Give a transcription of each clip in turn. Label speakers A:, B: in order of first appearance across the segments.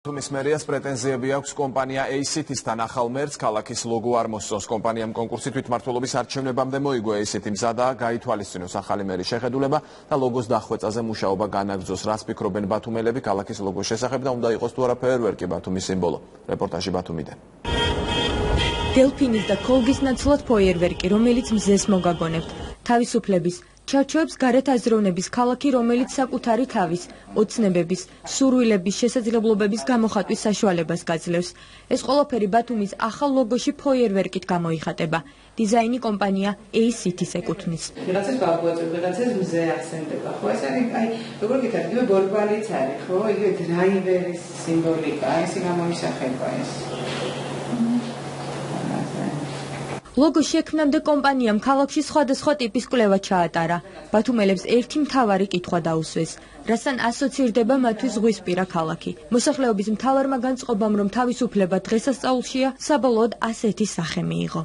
A: თუმის მერიას პრეტენზიები აქვს კომპანია ACT-ისთან ახალ მერს ქალაქის ლოგო არ მოსწონს. კომპანიამ კონკურსი თვითმმართველობის არჩევნებამდე მოიგო. ACT მზადაა გაითვალისწინოს ახალი მერის შეხედულება და ლოგოს დახვეწაზე მუშაობა განაგრძოს. რას ფიქრობენ ბათუმელები ქალაქის ლოგოს შესახებ და უნდა იყოს თუ არა ფეერვერკი ბათუმის სიმბოლო. რეპორტაჟი ბათუმიდან.
B: დელფინის და კოლგის ნაცვლად ფეერვერკი, რომელიც მზეს მოგაგონებთ. თავისუფლების ჩარჩოებს გარეთ აზროვნების ქალაქი, რომელიც საკუთარი თავის, ოცნებების, სურვილების, შესაძლებლობების გამოხატვის საშუალებას გაძლევს. ეს ყველაფერი ბათუმის ახალ ლოგოში ფეერვერკით გამოიხატება. დიზაინი კომპანია ACT-ს ეკუთვნის.
C: ვიღაცას გავუაწევ, ვიღაცას მზე ახსენდება. ხო, ეს არის აი, როგორ გითხრათ, იგივე ბორბალიც არის, ხო, იგივე დრაივერის სიმბოლიკა, ესე გამოისახება ეს. ლოგოს შექმნამდე კომპანიამ ქალაქში სხვადასხვა ტიპის კვლევა ჩაატარა. ბათუმელებს ერთი მთავარი კითხვა დაუსვეს: რასთან ასოცირდება მათთვის ზღვისპირა ქალაქი? მოსახლეობის მთავარმა განწყობამ, რომ თავისუფლება დღესასწაულშია, საბოლოოდ ასეთი სახე მიიღო.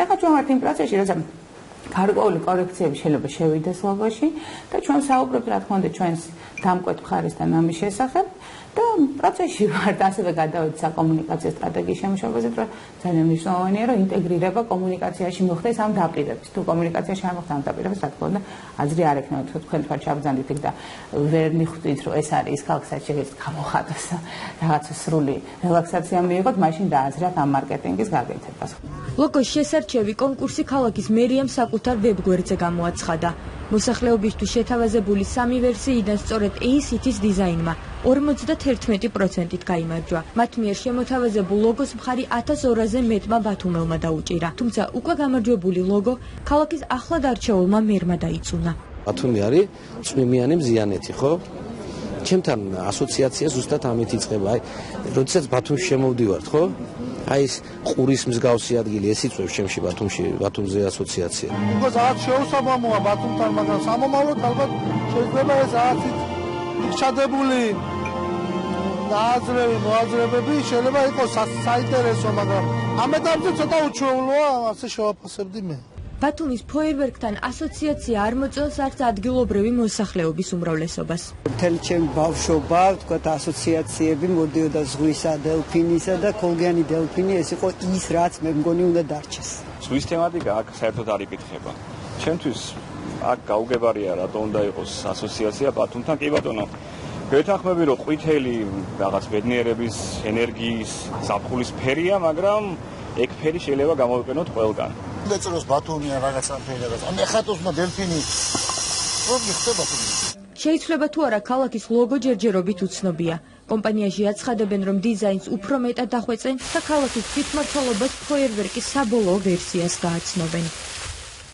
C: ეხლა ჩვენ ვართ იმ პროცესში, როცა გარკვეული კორექციები შეიძლება შევიდეს ლოგოში და ჩვენ საუბრობთ, რა თქმა უნდა, ჩვენს დამკვეთ მხარესთან ამის შესახებ. და პროცესში ვართ, ასევე გადავედი საკომუნიკაციო სტრატეგიის შემუშავებაზე, რომ ძალიან მნიშვნელოვანია, რომ ინტეგრირება კომუნიკაციაში მოხდეს ამ დაპირებას. თუ კომუნიკაციაში არ მოხდა ამ დაპირებას, რა თქმა უნდა, აზრი არ ექნება, თუ თქვენ თქვა ჩაბრძანდით იქ და ვერ მიხვდით, რომ ეს არის ის ქალაქ, სადაც შეგიძლიათ გამოხატოს რაღაცა სრული რელაქსაცია მიიღოთ, მაშინ დააზრათ ამ მარკეტინგის გაკეთებას.
B: ლოგოს შესარჩევი კონკურსი ქალაქის მერიამ საკუთარ ვებგვერდზე გამოაცხადა. მოსახლეობისთვის შეთავაზებული სამი ვერსიიდან სწორედ ACT-ის დიზაინმა 51%-ით გაიმარჯვა. მათ მიერ შემოთავაზებულ ლოგოს მხარი 1200-ზე მეტმა ბათუმელმა დაუჭირა. თუმცა უკვე გამარჯვებული ლოგო ქალაქის ახლად არჩეულმა მერმა დაიწუნა.
D: ბათუმი არის წვიმიანი მზიანეთი, ხო? ჩემთან ასოციაცია ზუსტად ამით იწყება. აი, როდესაც ბათუმში შემოვდივართ, ხო? აი ეს ყურის მსგავსი ადგილი ეს იწვევს ჩემში ბათუმზე ასოციაცია.
E: უკვე რაღაც შეუსაბამოა ბათუმთან, მაგრამ სამომავლოდ ალბათ შეიძლება ეს რაღაც ჩადებული მოაზრებები შეიძლება იყოს საინტერესო, მაგრამ ამ ეტაპზე ცოტა უჩვეულოა, ასე შევაფასებდი მე.
B: ბათუმის ფეერვერკთან ასოციაცია არ მოწონს არც ადგილობრივი მოსახლეობის უმრავლესობას.
F: მთელი ჩემი ბავშვობა, ვთქვათ, ასოციაციები მოდიოდა ზღვისა, დელფინისა და კოლგიანი დელფინი, ეს იყო ის, რაც მე მგონი უნდა დარჩეს.
G: ზღვის თემატიკა აქ საერთოდ არ იკითხება. ჩემთვის აქ გაუგებარია, რატომ უნდა იყოს ასოციაცია ბათუმთან. კი ბატონო, გეთანხმები, რომ ყვითელი რაღაც ბედნიერების, ენერგიის, ზაფხულის ფერია, მაგრამ ეგ ფერი შეიძლება გამოვიყენოთ ყველგან.
E: ეწროს ბათუმი რაღაცა ფერებას. ამ ეხატოს და დელფინი რომ გიხდება თუ
B: შეიძლება თუ არა ქალაქის ლოგო ჯერჯერობით უცნობია. კომპანიაში აცხადებენ, რომ დიზაინს უფრო მეტად დახვეწენ და ქალაქის თვითმმართველობას ფეერვერკის საბოლოო ვერსიას გააცნობენ.